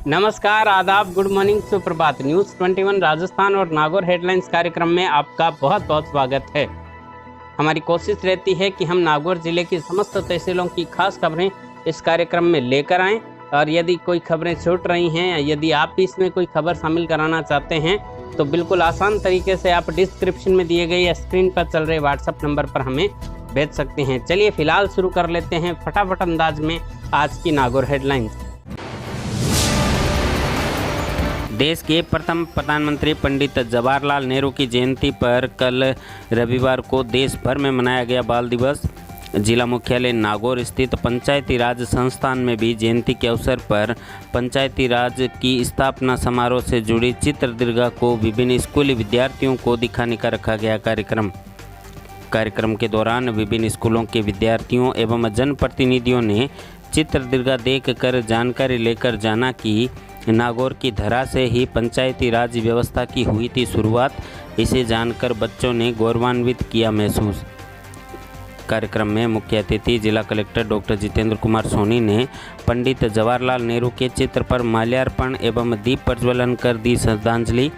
नमस्कार, आदाब, good morning, सुप्रभात। न्यूज़ 21 राजस्थान और नागौर हेडलाइंस कार्यक्रम में आपका बहुत बहुत स्वागत है। हमारी कोशिश रहती है कि हम नागौर जिले की समस्त तहसीलों की खास खबरें इस कार्यक्रम में लेकर आएं, और यदि कोई खबरें छूट रही हैं या यदि आप भी इसमें कोई खबर शामिल कराना चाहते हैं तो बिल्कुल आसान तरीके से आप डिस्क्रिप्शन में दिए गए या स्क्रीन पर चल रहे व्हाट्सएप नंबर पर हमें भेज सकते हैं। चलिए फिलहाल शुरू कर लेते हैं फटाफट अंदाज में आज की नागौर हेडलाइंस। देश के प्रथम प्रधानमंत्री पंडित जवाहरलाल नेहरू की जयंती पर कल रविवार को देश भर में मनाया गया बाल दिवस। जिला मुख्यालय नागौर स्थित पंचायती राज संस्थान में भी जयंती के अवसर पर पंचायती राज की स्थापना समारोह से जुड़ी चित्रदीर्घा को विभिन्न स्कूली विद्यार्थियों को दिखाने का रखा गया कार्यक्रम के दौरान विभिन्न स्कूलों के विद्यार्थियों एवं जनप्रतिनिधियों ने चित्रदीर्घा देखकर जानकारी लेकर जाना कि नागौर की धरा से ही पंचायती राज व्यवस्था की हुई थी शुरुआत। इसे जानकर बच्चों ने गौरवान्वित किया महसूस। कार्यक्रम में मुख्य अतिथि जिला कलेक्टर डॉक्टर जितेंद्र कुमार सोनी ने पंडित जवाहरलाल नेहरू के चित्र पर माल्यार्पण एवं दीप प्रज्वलन कर दी श्रद्धांजलि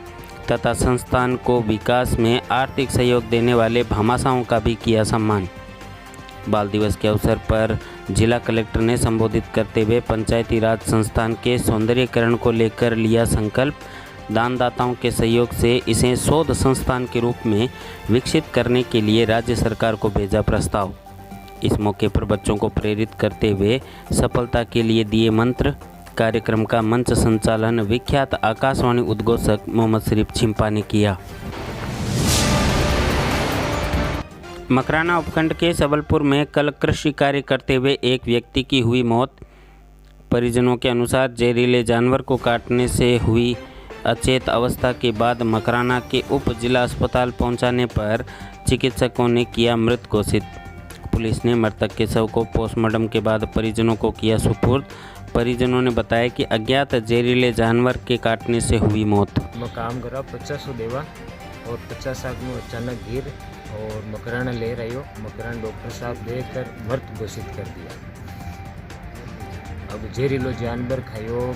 तथा संस्थान को विकास में आर्थिक सहयोग देने वाले भामाशाहों का भी किया सम्मान। बाल दिवस के अवसर पर जिला कलेक्टर ने संबोधित करते हुए पंचायती राज संस्थान के सौंदर्यीकरण को लेकर लिया संकल्प। दानदाताओं के सहयोग से इसे शोध संस्थान के रूप में विकसित करने के लिए राज्य सरकार को भेजा प्रस्ताव। इस मौके पर बच्चों को प्रेरित करते हुए सफलता के लिए दिए मंत्र। कार्यक्रम का मंच संचालन विख्यात आकाशवाणी उद्घोषक मोहम्मद शरीफ छिंपा ने किया। मकराना उपखंड के सबलपुर में कल कृषि कार्य करते हुए एक व्यक्ति की हुई मौत। परिजनों के अनुसार जहरीले जानवर को काटने से हुई अचेत अवस्था के बाद मकराना के उप जिला अस्पताल पहुंचाने पर चिकित्सकों ने किया मृत घोषित। पुलिस ने मृतक के शव को पोस्टमार्टम के बाद परिजनों को किया सुपुर्द। परिजनों ने बताया कि अज्ञात जहरीले जानवर के काटने से हुई मौत। काम करा 50 देवा और 50 आदमी अचानक गिर और मकराना ले रही हो। मकराना डॉक्टर साहब देखकर मृत घोषित कर दिया। अब जहरीलो जानवर खायो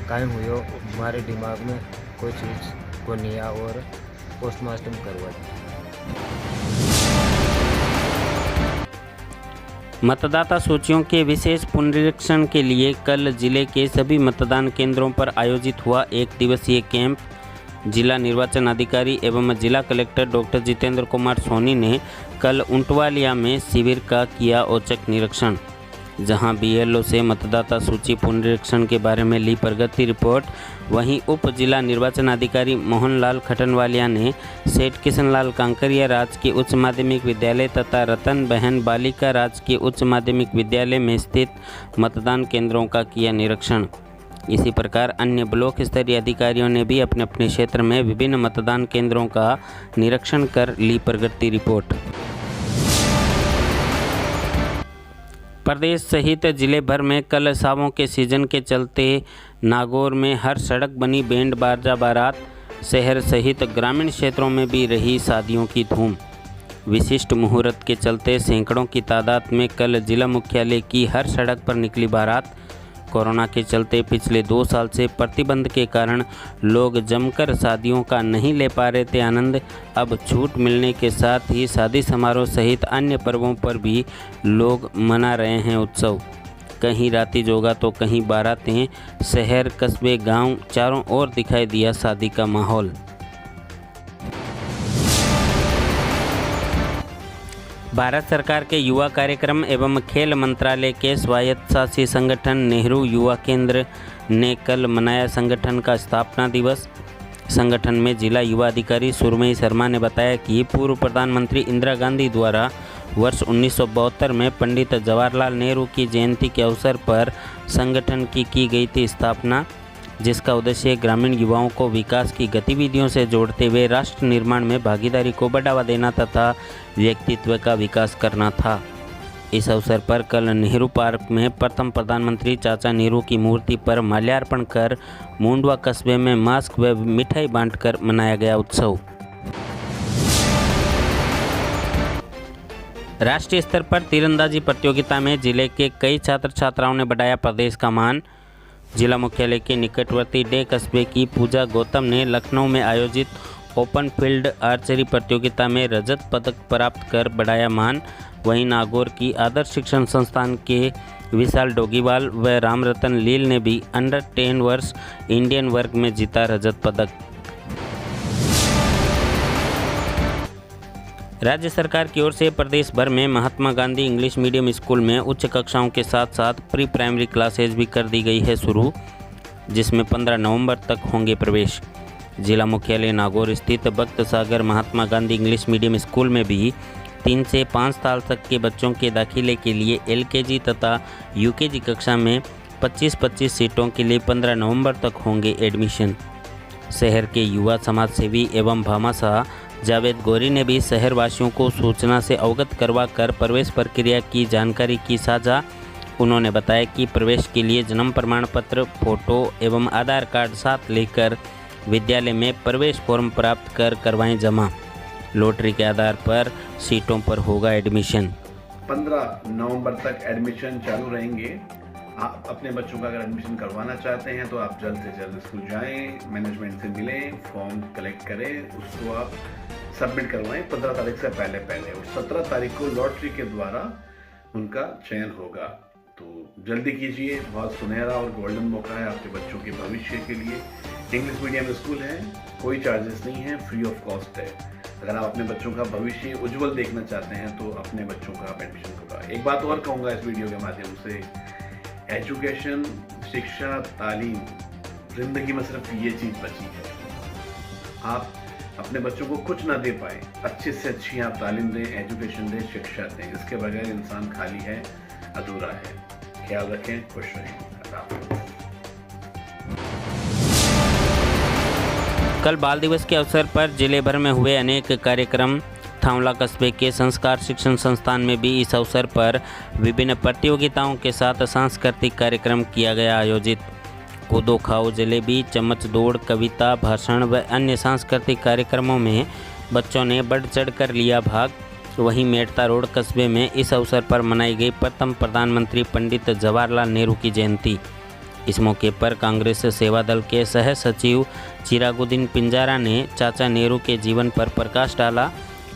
कायम हुयो, हमारे दिमाग में कोई चीज़ को नहीं आ और पोस्टमार्टम करवा दिया। मतदाता सूचियों के विशेष पुनरीक्षण के लिए कल जिले के सभी मतदान केंद्रों पर आयोजित हुआ एक दिवसीय कैंप। जिला निर्वाचन अधिकारी एवं जिला कलेक्टर डॉक्टर जितेंद्र कुमार सोनी ने कल उंटवालिया में शिविर का किया औचक निरीक्षण, जहां बीएलओ से मतदाता सूची पुनरीक्षण के बारे में ली प्रगति रिपोर्ट। वहीं उप जिला निर्वाचन अधिकारी मोहनलाल खटनवालिया ने सेठ किशनलाल कांकरिया राजकीय उच्च माध्यमिक विद्यालय तथा रतन बहन बालिका राजकीय उच्च माध्यमिक विद्यालय में स्थित मतदान केंद्रों का किया निरीक्षण। इसी प्रकार अन्य ब्लॉक स्तरीय अधिकारियों ने भी अपने अपने क्षेत्र में विभिन्न मतदान केंद्रों का निरीक्षण कर ली प्रगति रिपोर्ट। प्रदेश सहित जिले भर में कल सावों के सीजन के चलते नागौर में हर सड़क बनी बैंड बाजा बारात। शहर सहित ग्रामीण क्षेत्रों में भी रही शादियों की धूम। विशिष्ट मुहूर्त के चलते सैकड़ों की तादाद में कल जिला मुख्यालय की हर सड़क पर निकली बारात। कोरोना के चलते पिछले 2 साल से प्रतिबंध के कारण लोग जमकर शादियों का नहीं ले पा रहे थे आनंद। अब छूट मिलने के साथ ही शादी समारोह सहित अन्य पर्वों पर भी लोग मना रहे हैं उत्सव। कहीं राती जोगा तो कहीं बारातें। शहर कस्बे गांव चारों ओर दिखाई दिया शादी का माहौल। भारत सरकार के युवा कार्यक्रम एवं खेल मंत्रालय के स्वायत्तशासी संगठन नेहरू युवा केंद्र ने कल मनाया संगठन का स्थापना दिवस। संगठन में जिला युवा अधिकारी सुरमई शर्मा ने बताया कि पूर्व प्रधानमंत्री इंदिरा गांधी द्वारा वर्ष 1972 में पंडित जवाहरलाल नेहरू की जयंती के अवसर पर संगठन की गई थी स्थापना, जिसका उद्देश्य ग्रामीण युवाओं को विकास की गतिविधियों से जोड़ते हुए राष्ट्र निर्माण में भागीदारी को बढ़ावा देना तथा व्यक्तित्व का विकास करना था। इस अवसर पर कल नेहरू पार्क में प्रथम प्रधानमंत्री चाचा नेहरू की मूर्ति पर माल्यार्पण कर मुंडवा कस्बे में मास्क व मिठाई बांटकर मनाया गया उत्सव। राष्ट्रीय स्तर पर तीरंदाजी प्रतियोगिता में जिले के कई छात्र छात्राओं ने बढ़ाया प्रदेश का मान। जिला मुख्यालय के निकटवर्ती डे कस्बे की पूजा गौतम ने लखनऊ में आयोजित ओपन फील्ड आर्चरी प्रतियोगिता में रजत पदक प्राप्त कर बढ़ाया मान। वहीं नागौर की आदर्श शिक्षण संस्थान के विशाल डोगीवाल व रामरतन लील ने भी अंडर 10 वर्ष इंडियन वर्ग में जीता रजत पदक। राज्य सरकार की ओर से प्रदेश भर में Mahatma Gandhi English medium school में उच्च कक्षाओं के साथ साथ प्री प्राइमरी क्लासेज भी कर दी गई है शुरू, जिसमें 15 नवंबर तक होंगे प्रवेश। जिला मुख्यालय नागौर स्थित भक्त सागर Mahatma Gandhi English medium school में भी 3 से 5 साल तक के बच्चों के दाखिले के लिए LKG तथा UKG कक्षा में 25-25 सीटों के लिए 15 नवंबर तक होंगे एडमिशन। शहर के युवा समाज सेवी एवं भामाशाह जावेद गौरी ने भी शहरवासियों को सूचना से अवगत करवा कर प्रवेश प्रक्रिया की जानकारी की साझा। उन्होंने बताया कि प्रवेश के लिए जन्म प्रमाण पत्र, फोटो एवं आधार कार्ड साथ लेकर विद्यालय में प्रवेश फॉर्म प्राप्त कर करवाएं जमा। लॉटरी के आधार पर सीटों पर होगा एडमिशन। 15 नवंबर तक एडमिशन चालू रहेंगे। आप अपने बच्चों का अगर एडमिशन करवाना चाहते हैं तो आप जल्द से जल्द स्कूल जाएं, मैनेजमेंट से मिलें, फॉर्म कलेक्ट करें, उसको आप सबमिट करवाएं 15 तारीख से पहले और 17 तारीख को लॉटरी के द्वारा उनका चयन होगा। तो जल्दी कीजिए, बहुत सुनहरा और गोल्डन मौका है आपके बच्चों के भविष्य के लिए। इंग्लिश मीडियम स्कूल है, कोई चार्जेस नहीं है, फ्री ऑफ कॉस्ट है। अगर आप अपने बच्चों का भविष्य उज्जवल देखना चाहते हैं तो अपने बच्चों का आप एडमिशन करवाएं। एक बात और कहूँगा इस वीडियो के माध्यम से, एजुकेशन, शिक्षा, तालीम, जिंदगी में सिर्फ ये चीज़ बची है। आप अपने बच्चों को कुछ ना दे पाए, अच्छे से अच्छी आप तालीम दें, एजुकेशन दें, शिक्षा दें। इसके बगैर इंसान खाली है, अधूरा है। ख्याल रखें, खुश रहें। कल बाल दिवस के अवसर पर जिले भर में हुए अनेक कार्यक्रम। थांवला कस्बे के संस्कार शिक्षण संस्थान में भी इस अवसर पर विभिन्न प्रतियोगिताओं के साथ सांस्कृतिक कार्यक्रम किया गया आयोजित। कूदो खाओ जलेबी, चम्मच दौड़, कविता, भाषण व अन्य सांस्कृतिक कार्यक्रमों में बच्चों ने बढ़ चढ़कर लिया भाग। वहीं मेड़ता रोड कस्बे में इस अवसर पर मनाई गई प्रथम प्रधानमंत्री पंडित जवाहरलाल नेहरू की जयंती। इस मौके पर कांग्रेस सेवा दल के सह सचिव चिरागुद्दीन पिंजारा ने चाचा नेहरू के जीवन पर प्रकाश डाला।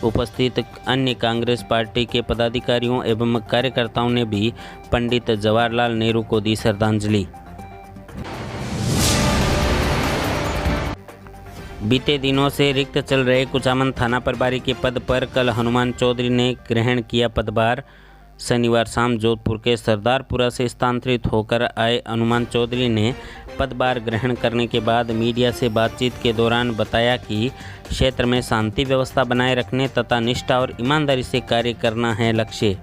उपस्थित अन्य कांग्रेस पार्टी के पदाधिकारियों एवं कार्यकर्ताओं ने भी पंडित जवाहरलाल नेहरू को दी श्रद्धांजलि। बीते दिनों से रिक्त चल रहे कुचामन थाना प्रभारी के पद पर कल हनुमान चौधरी ने ग्रहण किया पदभार। शनिवार शाम जोधपुर के सरदारपुरा से स्थानांतरित होकर आए हनुमान चौधरी ने पदभार ग्रहण करने के बाद मीडिया से बातचीत के दौरान बताया कि क्षेत्र में शांति व्यवस्था बनाए रखने तथा निष्ठा और ईमानदारी से कार्य करना है लक्ष्य।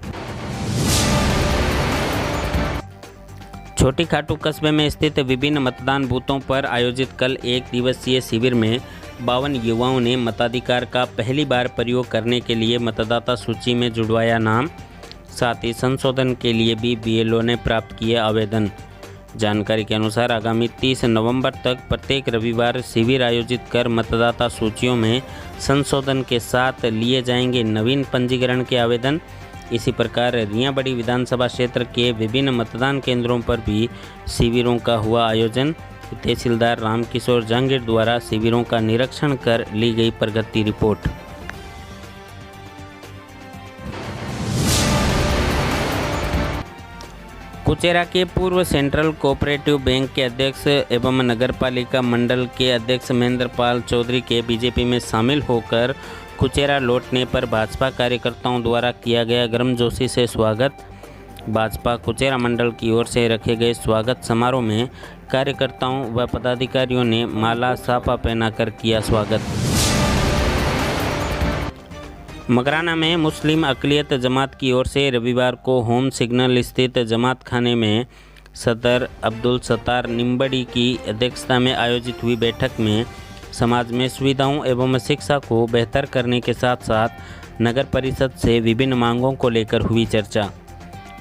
छोटी खाटू कस्बे में स्थित विभिन्न मतदान बूथों पर आयोजित कल एक दिवसीय शिविर में 52 युवाओं ने मताधिकार का पहली बार प्रयोग करने के लिए मतदाता सूची में जुड़वाया नाम। साथ ही संशोधन के लिए भी BLO ने प्राप्त किए आवेदन। जानकारी के अनुसार आगामी 30 नवंबर तक प्रत्येक रविवार शिविर आयोजित कर मतदाता सूचियों में संशोधन के साथ लिए जाएंगे नवीन पंजीकरण के आवेदन। इसी प्रकार रियाबड़ी विधानसभा क्षेत्र के विभिन्न मतदान केंद्रों पर भी शिविरों का हुआ आयोजन। तहसीलदार रामकिशोर जहांगीर द्वारा शिविरों का निरीक्षण कर ली गई प्रगति रिपोर्ट। कुचेरा के पूर्व सेंट्रल कोऑपरेटिव बैंक के अध्यक्ष एवं नगरपालिका मंडल के अध्यक्ष महेंद्रपाल चौधरी के बीजेपी में शामिल होकर कुचेरा लौटने पर भाजपा कार्यकर्ताओं द्वारा किया गया गर्मजोशी से स्वागत। भाजपा कुचेरा मंडल की ओर से रखे गए स्वागत समारोह में कार्यकर्ताओं व पदाधिकारियों ने माला साफा पहनाकर किया स्वागत। मकराना में मुस्लिम अक़लियत जमात की ओर से रविवार को होम सिग्नल स्थित जमात खाने में सदर अब्दुल सत्तार निम्बड़ी की अध्यक्षता में आयोजित हुई बैठक में समाज में सुविधाओं एवं शिक्षा को बेहतर करने के साथ साथ नगर परिषद से विभिन्न मांगों को लेकर हुई चर्चा।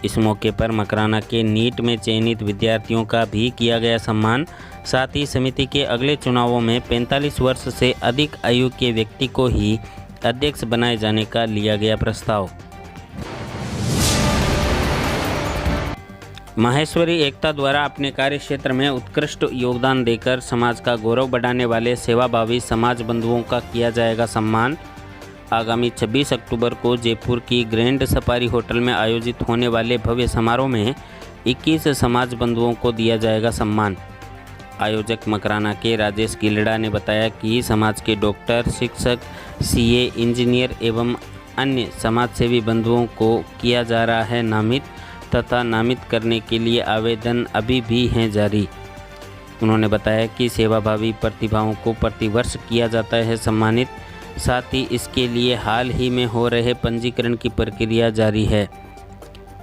इस मौके पर मकराना के नीट में चयनित विद्यार्थियों का भी किया गया सम्मान। साथ ही समिति के अगले चुनावों में 45 वर्ष से अधिक आयु के व्यक्ति को ही अध्यक्ष बनाए जाने का लिया गया प्रस्ताव। माहेश्वरी एकता द्वारा अपने कार्य क्षेत्र में उत्कृष्ट योगदान देकर समाज का गौरव बढ़ाने वाले सेवाभावी समाज बंधुओं का किया जाएगा सम्मान। आगामी 26 अक्टूबर को जयपुर की ग्रैंड सफारी होटल में आयोजित होने वाले भव्य समारोह में 21 समाज बंधुओं को दिया जाएगा सम्मान। आयोजक मकराना के राजेश गिलड़ा ने बताया कि समाज के डॉक्टर, शिक्षक, सीए, इंजीनियर एवं अन्य समाजसेवी बंधुओं को किया जा रहा है नामित तथा नामित करने के लिए आवेदन अभी भी हैं जारी। उन्होंने बताया कि सेवाभावी प्रतिभाओं को प्रतिवर्ष किया जाता है सम्मानित, साथ ही इसके लिए हाल ही में हो रहे पंजीकरण की प्रक्रिया जारी है।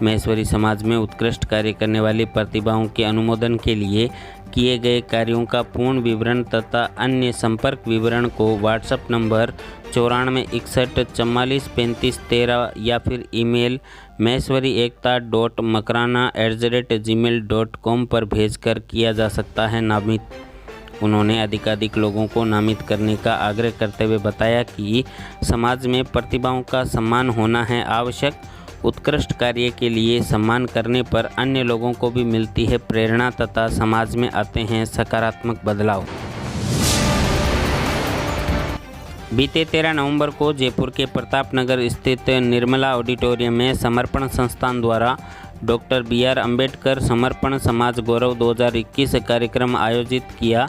महेश्वरी समाज में उत्कृष्ट कार्य करने वाली प्रतिभाओं के अनुमोदन के लिए किए गए कार्यों का पूर्ण विवरण तथा अन्य संपर्क विवरण को व्हाट्सएप नंबर 9461443513 या फिर ईमेल maheswariekta.makrana@gmail.com पर भेजकर किया जा सकता है नामित। उन्होंने अधिकाधिक लोगों को नामित करने का आग्रह करते हुए बताया कि समाज में प्रतिभाओं का सम्मान होना है आवश्यक। उत्कृष्ट कार्य के लिए सम्मान करने पर अन्य लोगों को भी मिलती है प्रेरणा तथा समाज में आते हैं सकारात्मक बदलाव। बीते 13 नवंबर को जयपुर के प्रताप नगर स्थित निर्मला ऑडिटोरियम में समर्पण संस्थान द्वारा डॉक्टर BR अम्बेडकर समर्पण समाज गौरव 2021 कार्यक्रम आयोजित किया,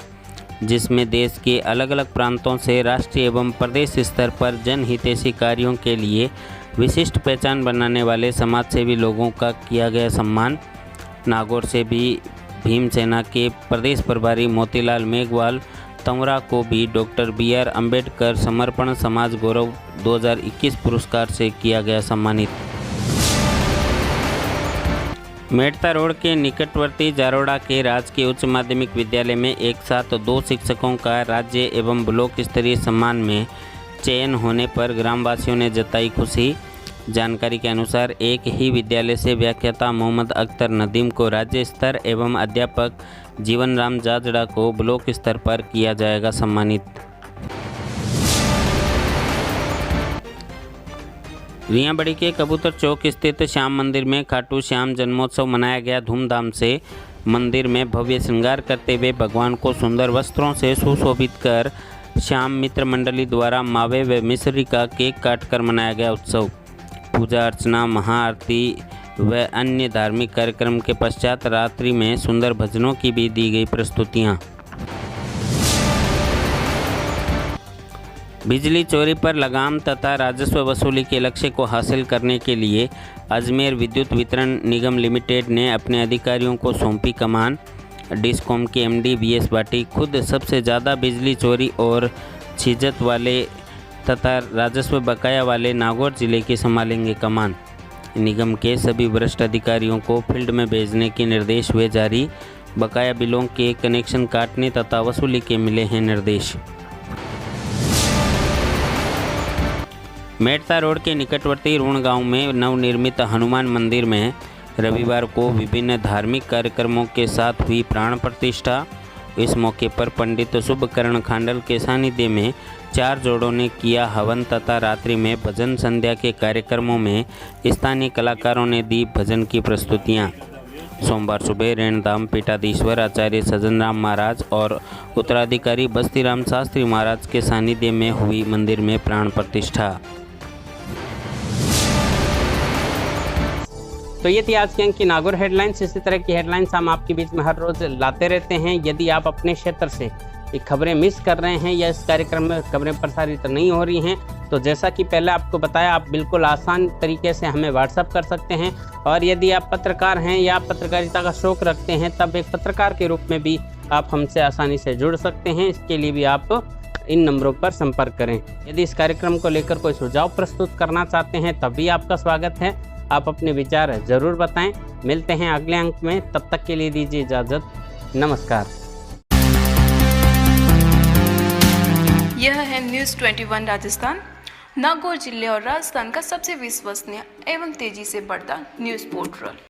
जिसमें देश के अलग अलग प्रांतों से राष्ट्रीय एवं प्रदेश स्तर पर जनहितैषी कार्यों के लिए विशिष्ट पहचान बनाने वाले समाजसेवी लोगों का किया गया सम्मान। नागौर से भी भीमसेना के प्रदेश प्रभारी मोतीलाल मेघवाल तंवरा को भी डॉक्टर BR अम्बेडकर समर्पण समाज गौरव 2021 पुरस्कार से किया गया सम्मानित। मेड़ता रोड के निकटवर्ती जारोड़ा के राजकीय उच्च माध्यमिक विद्यालय में एक साथ 2 शिक्षकों का राज्य एवं ब्लॉक स्तरीय सम्मान में चयन होने पर ग्रामवासियों ने जताई खुशी। जानकारी के अनुसार एक ही विद्यालय से व्याख्याता मोहम्मद अख्तर नदीम को राज्य स्तर एवं अध्यापक जीवन राम जाजड़ा को ब्लॉक स्तर पर किया जाएगा सम्मानित। रियाबड़ी के कबूतर चौक स्थित श्याम मंदिर में खाटू श्याम जन्मोत्सव मनाया गया धूमधाम से। मंदिर में भव्य श्रृंगार करते हुए भगवान को सुंदर वस्त्रों से सुशोभित कर श्याम मित्र मंडली द्वारा मावे व मिश्री का केक काटकर मनाया गया उत्सव। पूजा अर्चना, महाआरती व अन्य धार्मिक कार्यक्रम के पश्चात रात्रि में सुंदर भजनों की भी दी गई प्रस्तुतियाँ। बिजली चोरी पर लगाम तथा राजस्व वसूली के लक्ष्य को हासिल करने के लिए अजमेर विद्युत वितरण निगम लिमिटेड ने अपने अधिकारियों को सौंपी कमान। डिस्कॉम के MD VS भाटी खुद सबसे ज़्यादा बिजली चोरी और छिजत वाले तथा राजस्व बकाया वाले नागौर जिले की संभालेंगे कमान। निगम के सभी वरिष्ठ अधिकारियों को फील्ड में भेजने के निर्देश हुए जारी। बकाया बिलों के कनेक्शन काटने तथा वसूली के मिले हैं निर्देश। मेड़ता रोड के निकटवर्ती रूण गांव में नवनिर्मित हनुमान मंदिर में रविवार को विभिन्न धार्मिक कार्यक्रमों के साथ हुई प्राण प्रतिष्ठा। इस मौके पर पंडित शुभकरण खांडल के सानिध्य में 4 जोड़ों ने किया हवन तथा रात्रि में भजन संध्या के कार्यक्रमों में स्थानीय कलाकारों ने दी भजन की प्रस्तुतियाँ। सोमवार सुबह रेणधाम पीठाधीश्वर आचार्य सज्जन राम महाराज और उत्तराधिकारी बस्तीराम शास्त्री महाराज के सानिध्य में हुई मंदिर में प्राण प्रतिष्ठा। तो ये थी आज की अंक की नागौर हेडलाइंस। इसी तरह की हेडलाइंस हम आपके बीच में हर रोज लाते रहते हैं। यदि आप अपने क्षेत्र से ये खबरें मिस कर रहे हैं या इस कार्यक्रम में खबरें प्रसारित नहीं हो रही हैं, तो जैसा कि पहले आपको बताया, आप बिल्कुल आसान तरीके से हमें व्हाट्सअप कर सकते हैं। और यदि आप पत्रकार हैं या पत्रकारिता का शौक रखते हैं, तब एक पत्रकार के रूप में भी आप हमसे आसानी से जुड़ सकते हैं। इसके लिए भी आप इन नंबरों पर संपर्क करें। यदि इस कार्यक्रम को लेकर कोई सुझाव प्रस्तुत करना चाहते हैं, तब भी आपका स्वागत है। आप अपने विचार जरूर बताएं। मिलते हैं अगले अंक में, तब तक के लिए दीजिए इजाजत। नमस्कार। यह है न्यूज़ 21 राजस्थान। नागौर जिले और राजस्थान का सबसे विश्वसनीय एवं तेजी से बढ़ता न्यूज़ पोर्टल।